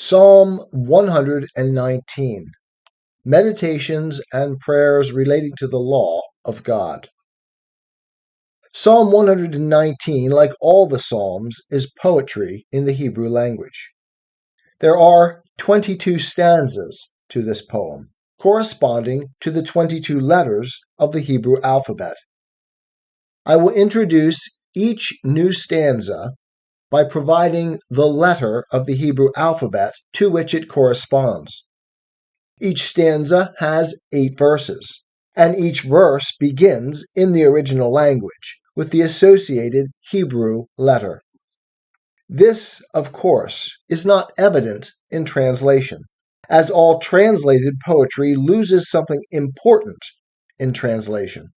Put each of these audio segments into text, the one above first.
Psalm 119. Meditations and prayers relating to the law of God. Psalm 119, like all the Psalms, is poetry in the Hebrew language. There are 22 stanzas to this poem, corresponding to the 22 letters of the Hebrew alphabet. I will introduce each new stanza by providing the letter of the Hebrew alphabet to which it corresponds. Each stanza has 8 verses, and each verse begins in the original language with the associated Hebrew letter. This, of course, is not evident in translation, as all translated poetry loses something important in translation.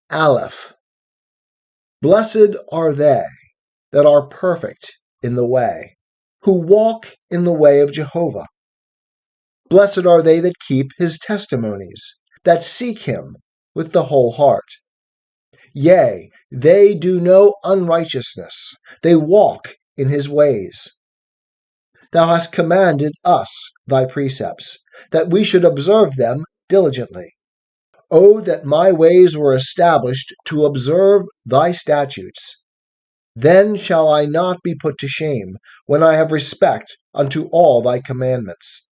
Aleph. Blessed are they that are perfect in the way, who walk in the way of Jehovah. Blessed are they that keep his testimonies, that seek him with the whole heart. Yea, they do no unrighteousness, they walk in his ways. Thou hast commanded us thy precepts, that we should observe them diligently. O that my ways were established to observe thy statutes! Then shall I not be put to shame, when I have respect unto all thy commandments.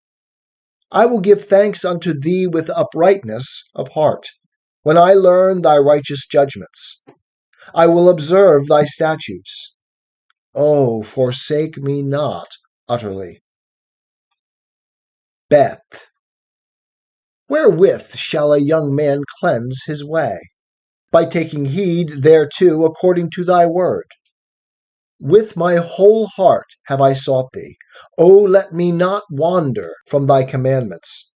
I will give thanks unto thee with uprightness of heart, when I learn thy righteous judgments. I will observe thy statutes. O forsake me not utterly. Beth. Wherewith shall a young man cleanse his way? By taking heed thereto according to thy word. With my whole heart have I sought thee. O let me not wander from thy commandments.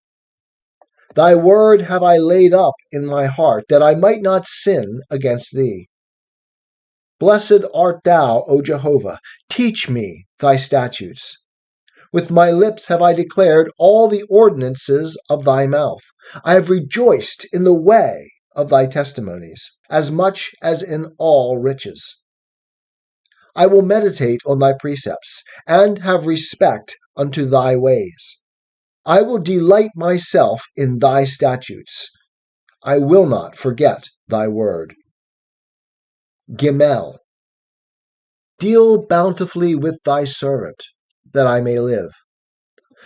Thy word have I laid up in my heart, that I might not sin against thee. Blessed art thou, O Jehovah. Teach me thy statutes. With my lips have I declared all the ordinances of thy mouth. I have rejoiced in the way of thy testimonies, as much as in all riches. I will meditate on thy precepts, and have respect unto thy ways. I will delight myself in thy statutes. I will not forget thy word. Gimel. Deal bountifully with thy servant, that I may live.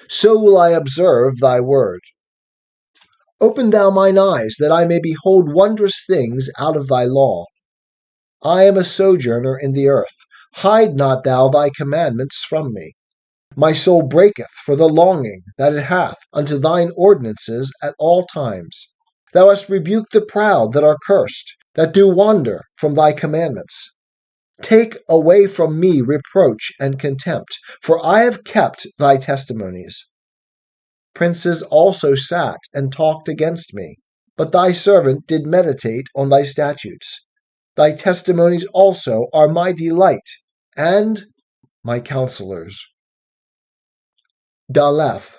So will I observe thy word. Open thou mine eyes, that I may behold wondrous things out of thy law. I am a sojourner in the earth. Hide not thou thy commandments from me. My soul breaketh for the longing that it hath unto thine ordinances at all times. Thou hast rebuked the proud that are cursed, that do wander from thy commandments. Take away from me reproach and contempt, for I have kept thy testimonies. Princes also sat and talked against me, but thy servant did meditate on thy statutes. Thy testimonies also are my delight, and my counselors. Daleth.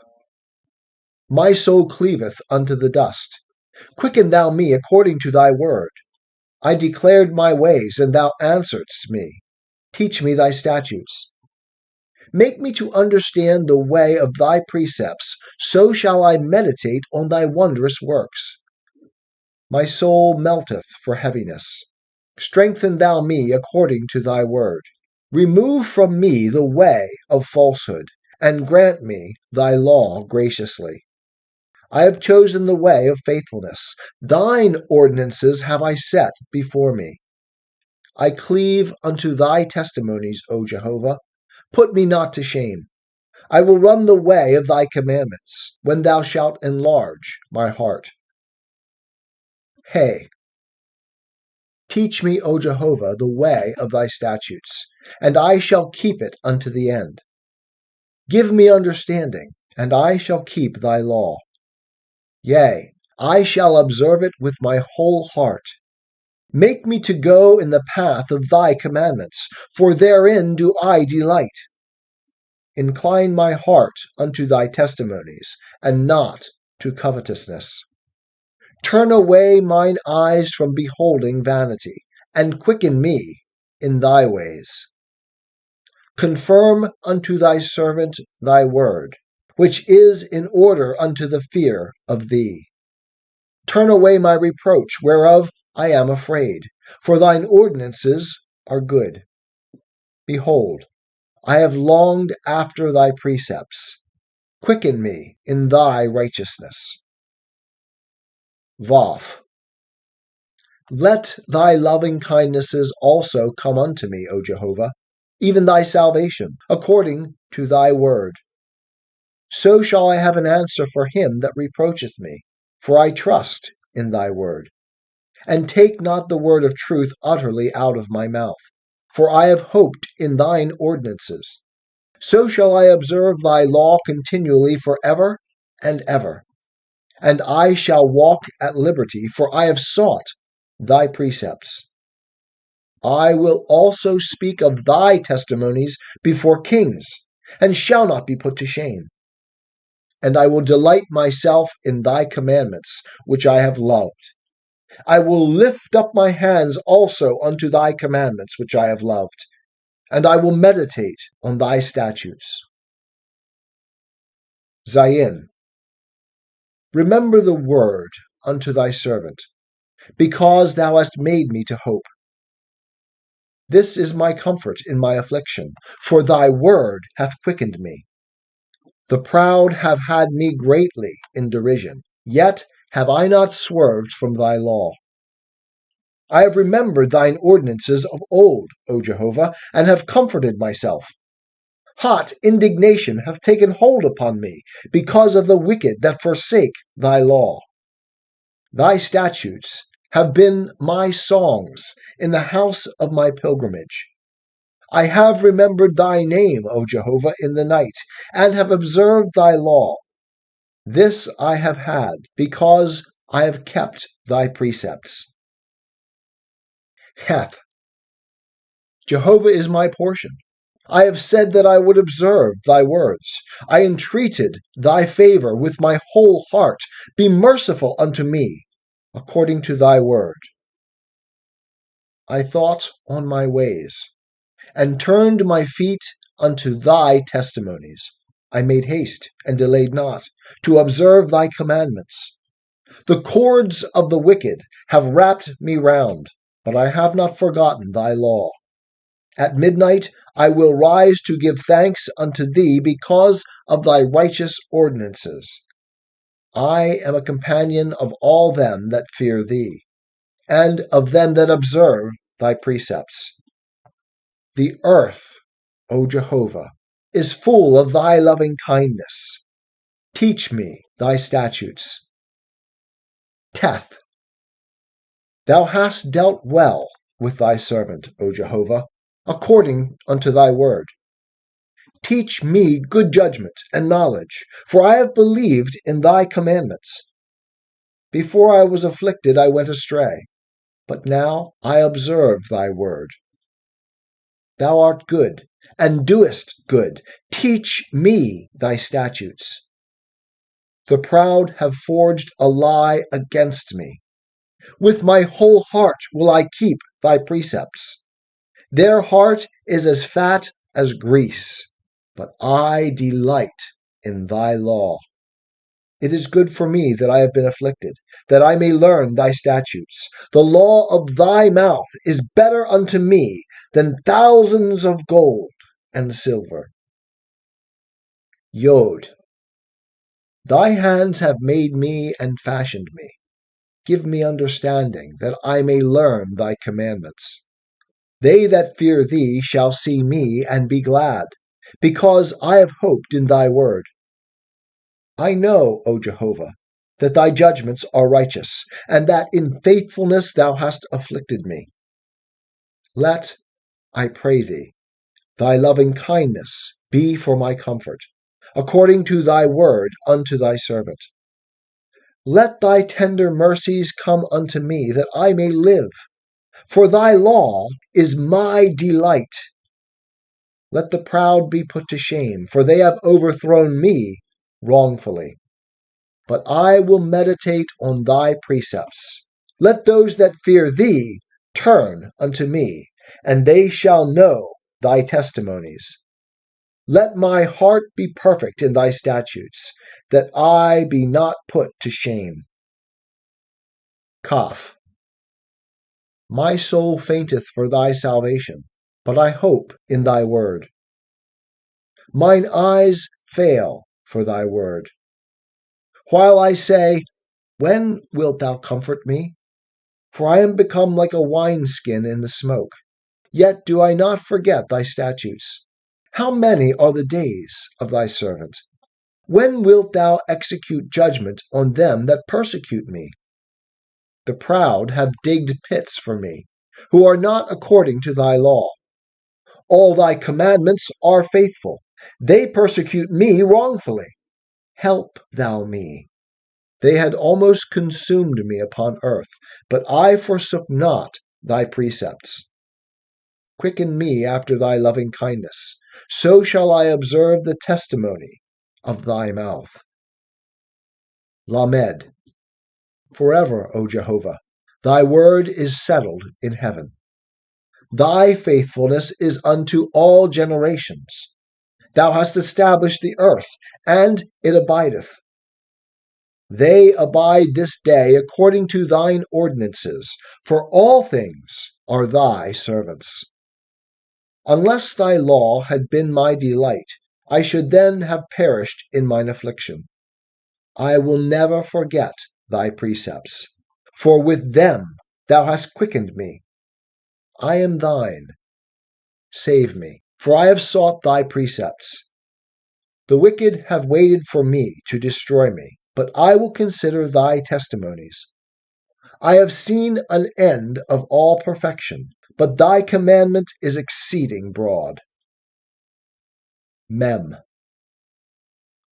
My soul cleaveth unto the dust. Quicken thou me according to thy word. I declared my ways, and thou answeredst me. Teach me thy statutes. Make me to understand the way of thy precepts, so shall I meditate on thy wondrous works. My soul melteth for heaviness. Strengthen thou me according to thy word. Remove from me the way of falsehood, and grant me thy law graciously. I have chosen the way of faithfulness. Thine ordinances have I set before me. I cleave unto thy testimonies, O Jehovah. Put me not to shame. I will run the way of thy commandments, when thou shalt enlarge my heart. Hey. Teach me, O Jehovah, the way of thy statutes, and I shall keep it unto the end. Give me understanding, and I shall keep thy law. Yea, I shall observe it with my whole heart. Make me to go in the path of thy commandments, for therein do I delight. Incline my heart unto thy testimonies, and not to covetousness. Turn away mine eyes from beholding vanity, and quicken me in thy ways. Confirm unto thy servant thy word, which is in order unto the fear of thee. Turn away my reproach, whereof I am afraid, for thine ordinances are good. Behold, I have longed after thy precepts. Quicken me in thy righteousness. Vav. Let thy loving kindnesses also come unto me, O Jehovah, even thy salvation, according to thy word. So shall I have an answer for him that reproacheth me, for I trust in thy word. And take not the word of truth utterly out of my mouth, for I have hoped in thine ordinances. So shall I observe thy law continually for ever and ever. And I shall walk at liberty, for I have sought thy precepts. I will also speak of thy testimonies before kings, and shall not be put to shame. And I will delight myself in thy commandments, which I have loved. I will lift up my hands also unto thy commandments, which I have loved, and I will meditate on thy statutes. Zayin. Remember the word unto thy servant, because thou hast made me to hope. This is my comfort in my affliction, for thy word hath quickened me. The proud have had me greatly in derision, yet have I not swerved from thy law. I have remembered thine ordinances of old, O Jehovah, and have comforted myself. Hot indignation hath taken hold upon me, because of the wicked that forsake thy law. Thy statutes have been my songs in the house of my pilgrimage. I have remembered thy name, O Jehovah, in the night, and have observed thy law. This I have had, because I have kept thy precepts. Heth. Jehovah is my portion. I have said that I would observe thy words. I entreated thy favor with my whole heart. Be merciful unto me, according to thy word. I thought on my ways, and turned my feet unto thy testimonies. I made haste, and delayed not, to observe thy commandments. The cords of the wicked have wrapped me round, but I have not forgotten thy law. At midnight I will rise to give thanks unto thee because of thy righteous ordinances. I am a companion of all them that fear thee, and of them that observe thy precepts. The earth, O Jehovah, is full of thy loving kindness. Teach me thy statutes. Teth. Thou hast dealt well with thy servant, O Jehovah, according unto thy word. Teach me good judgment and knowledge, for I have believed in thy commandments. Before I was afflicted I went astray, but now I observe thy word. Thou art good, and doest good. Teach me thy statutes. The proud have forged a lie against me. With my whole heart will I keep thy precepts. Their heart is as fat as grease, but I delight in thy law. It is good for me that I have been afflicted, that I may learn thy statutes. The law of thy mouth is better unto me than thousands of gold and silver. Yod. Thy hands have made me and fashioned me. Give me understanding, that I may learn thy commandments. They that fear thee shall see me and be glad, because I have hoped in thy word. I know, O Jehovah, that thy judgments are righteous, and that in faithfulness thou hast afflicted me. Let, I pray thee, thy loving kindness be for my comfort, according to thy word unto thy servant. Let thy tender mercies come unto me, that I may live, for thy law is my delight. Let the proud be put to shame, for they have overthrown me wrongfully. But I will meditate on thy precepts. Let those that fear thee turn unto me, and they shall know thy testimonies. Let my heart be perfect in thy statutes, that I be not put to shame. Kaf. My soul fainteth for thy salvation, but I hope in thy word. Mine eyes fail for thy word. While I say, when wilt thou comfort me? For I am become like a wineskin in the smoke. Yet do I not forget thy statutes. How many are the days of thy servant? When wilt thou execute judgment on them that persecute me? The proud have digged pits for me, who are not according to thy law. All thy commandments are faithful. They persecute me wrongfully. Help thou me. They had almost consumed me upon earth, but I forsook not thy precepts. Quicken me after thy loving kindness, so shall I observe the testimony of thy mouth. Lamed. Forever, O Jehovah, thy word is settled in heaven. Thy faithfulness is unto all generations. Thou hast established the earth, and it abideth. They abide this day according to thine ordinances, for all things are thy servants. Unless thy law had been my delight, I should then have perished in mine affliction. I will never forget thy precepts, for with them thou hast quickened me. I am thine. Save me, for I have sought thy precepts. The wicked have waited for me to destroy me, but I will consider thy testimonies. I have seen an end of all perfection, but thy commandment is exceeding broad. Mem.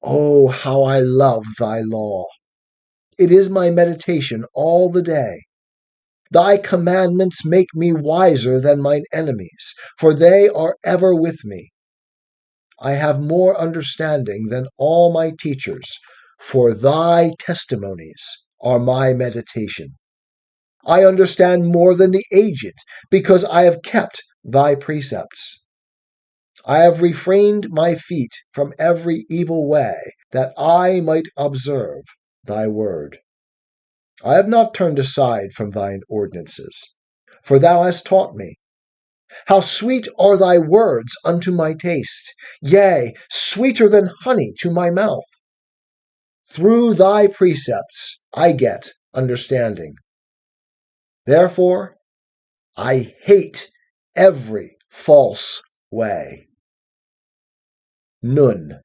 Oh, how I love thy law! It is my meditation all the day. Thy commandments make me wiser than mine enemies, for they are ever with me. I have more understanding than all my teachers, for thy testimonies are my meditation. I understand more than the aged, because I have kept thy precepts. I have refrained my feet from every evil way, that I might observe thy word. I have not turned aside from thine ordinances, for thou hast taught me. How sweet are thy words unto my taste, yea, sweeter than honey to my mouth. Through thy precepts I get understanding. Therefore, I hate every false way. Nun.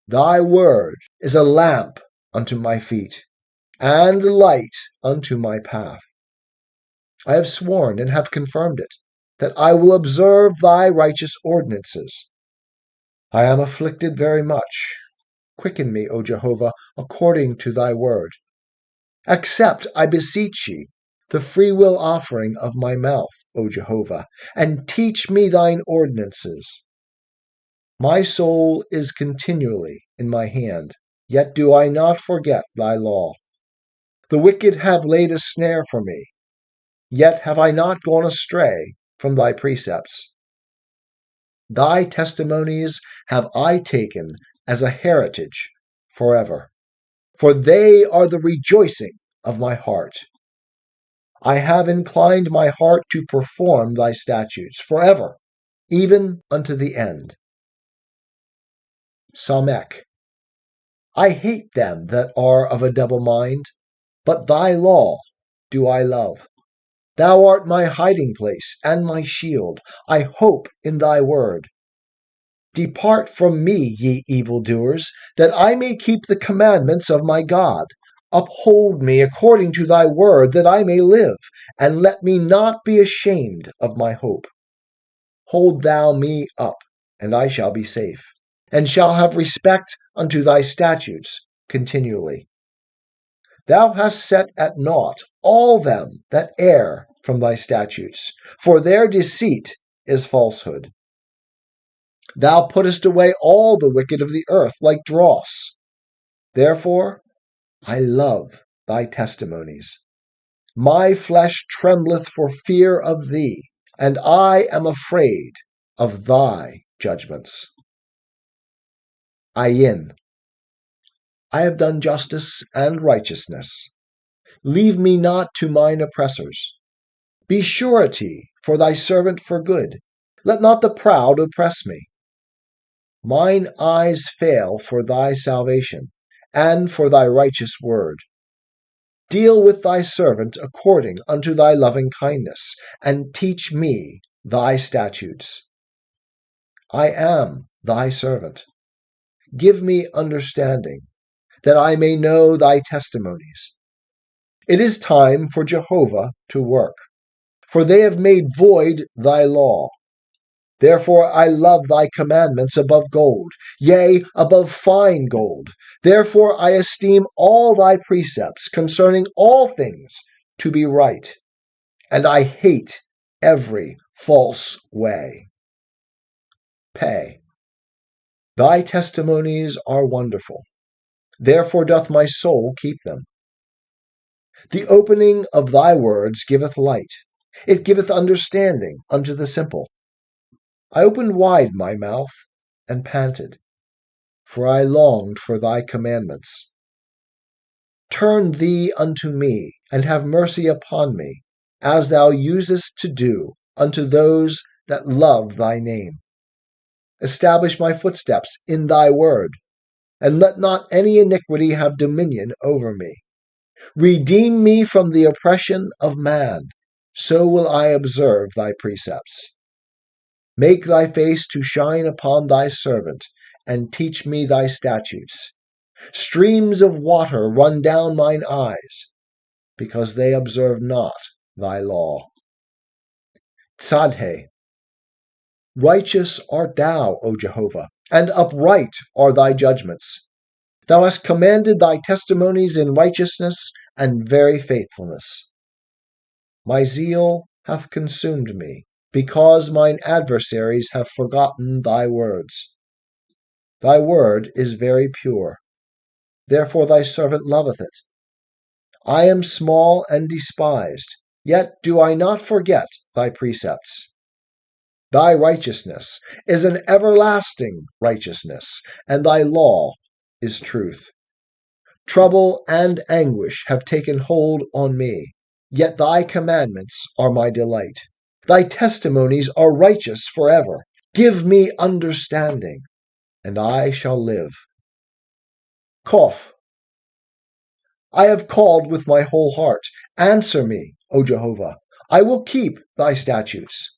Thy word is a lamp unto my feet, and a light unto my path. I have sworn and have confirmed it, that I will observe thy righteous ordinances. I am afflicted very much. Quicken me, O Jehovah, according to thy word. Accept, I beseech ye, the freewill offering of my mouth, O Jehovah, and teach me thine ordinances. My soul is continually in my hand, yet do I not forget thy law. The wicked have laid a snare for me, yet have I not gone astray from thy precepts. Thy testimonies have I taken as a heritage forever, for they are the rejoicing of my heart. I have inclined my heart to perform thy statutes forever, even unto the end. Samek. I hate them that are of a double mind, but thy law do I love. Thou art my hiding place and my shield. I hope in thy word. Depart from me, ye evildoers, that I may keep the commandments of my God. Uphold me according to thy word, that I may live, and let me not be ashamed of my hope. Hold thou me up, and I shall be safe, and shall have respect unto thy statutes continually. Thou hast set at naught all them that err from thy statutes, for their deceit is falsehood. Thou puttest away all the wicked of the earth like dross. Therefore I love thy testimonies. My flesh trembleth for fear of thee, and I am afraid of thy judgments. Ayin. I have done justice and righteousness. Leave me not to mine oppressors. Be surety for thy servant for good. Let not the proud oppress me. Mine eyes fail for thy salvation, and for thy righteous word. Deal with thy servant according unto thy loving kindness, and teach me thy statutes. I am thy servant. Give me understanding, that I may know thy testimonies. It is time for Jehovah to work, for they have made void thy law. Therefore I love thy commandments above gold, yea, above fine gold. Therefore I esteem all thy precepts concerning all things to be right, and I hate every false way. Pay. Thy testimonies are wonderful. Therefore doth my soul keep them. The opening of thy words giveth light. It giveth understanding unto the simple. I opened wide my mouth and panted, for I longed for thy commandments. Turn thee unto me, and have mercy upon me, as thou usest to do unto those that love thy name. Establish my footsteps in thy word, and let not any iniquity have dominion over me. Redeem me from the oppression of man, so will I observe thy precepts. Make thy face to shine upon thy servant, and teach me thy statutes. Streams of water run down mine eyes, because they observe not thy law. Tzadhe. Righteous art thou, O Jehovah, and upright are thy judgments. Thou hast commanded thy testimonies in righteousness and very faithfulness. My zeal hath consumed me, because mine adversaries have forgotten thy words. Thy word is very pure, therefore thy servant loveth it. I am small and despised, yet do I not forget thy precepts. Thy righteousness is an everlasting righteousness, and thy law is truth. Trouble and anguish have taken hold on me, yet thy commandments are my delight. Thy testimonies are righteous forever. Give me understanding, and I shall live. Kof. I have called with my whole heart. Answer me, O Jehovah. I will keep thy statutes.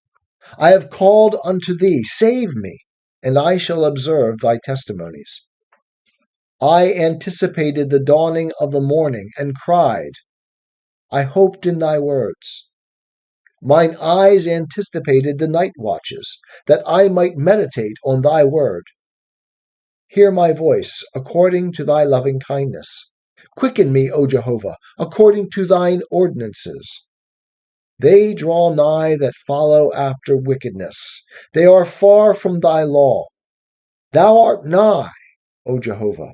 I have called unto thee. Save me, and I shall observe thy testimonies. I anticipated the dawning of the morning and cried. I hoped in thy words. Mine eyes anticipated the night watches, that I might meditate on thy word. Hear my voice according to thy loving kindness. Quicken me, O Jehovah, according to thine ordinances. They draw nigh that follow after wickedness. They are far from thy law. Thou art nigh, O Jehovah,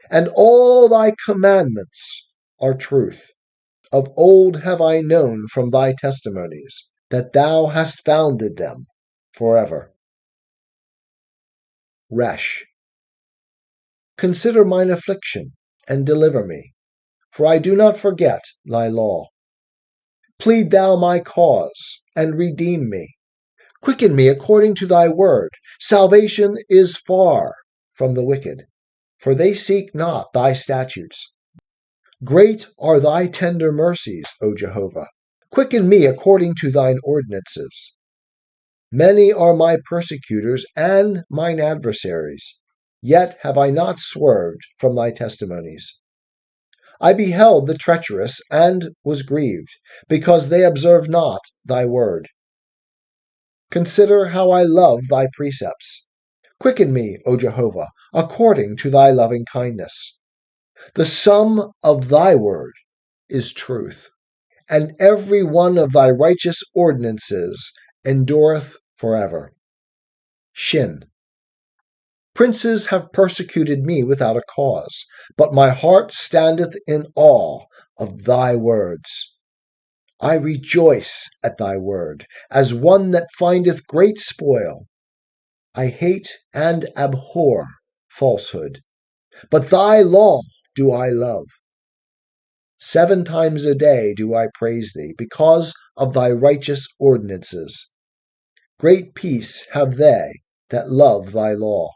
and all thy commandments are truth. Of old have I known from thy testimonies that thou hast founded them forever. Resh. Consider mine affliction and deliver me, for I do not forget thy law. Plead thou my cause and redeem me. Quicken me according to thy word. Salvation is far from the wicked, for they seek not thy statutes. Great are thy tender mercies, O Jehovah. Quicken me according to thine ordinances. Many are my persecutors and mine adversaries, yet have I not swerved from thy testimonies. I beheld the treacherous and was grieved, because they observe not thy word. Consider how I love thy precepts. Quicken me, O Jehovah, according to thy loving kindness. The sum of thy word is truth, and every one of thy righteous ordinances endureth forever. Shin. Princes have persecuted me without a cause, but my heart standeth in awe of thy words. I rejoice at thy word, as one that findeth great spoil. I hate and abhor falsehood. But thy law do I love. 7 times a day do I praise thee, because of thy righteous ordinances. Great peace have they that love thy law,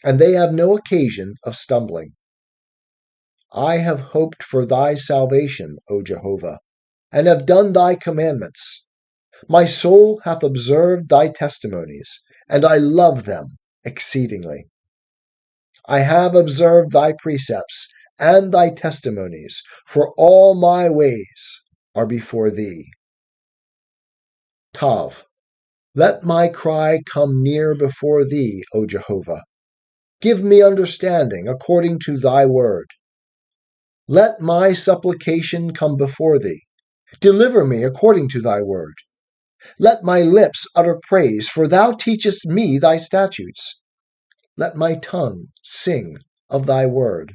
and they have no occasion of stumbling. I have hoped for thy salvation, O Jehovah, and have done thy commandments. My soul hath observed thy testimonies, and I love them exceedingly. I have observed thy precepts and thy testimonies, for all my ways are before thee. Tav. Let my cry come near before thee, O Jehovah. Give me understanding according to thy word. Let my supplication come before thee. Deliver me according to thy word. Let my lips utter praise, for thou teachest me thy statutes. Let my tongue sing of thy word,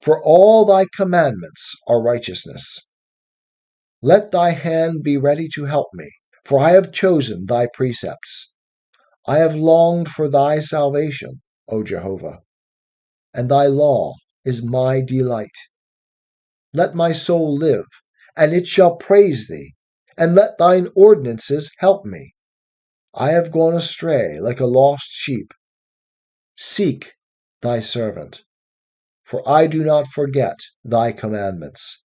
for all thy commandments are righteousness. Let thy hand be ready to help me, for I have chosen thy precepts. I have longed for thy salvation, O Jehovah, and thy law is my delight. Let my soul live, and it shall praise thee, and let thine ordinances help me. I have gone astray like a lost sheep. Seek thy servant, for I do not forget thy commandments.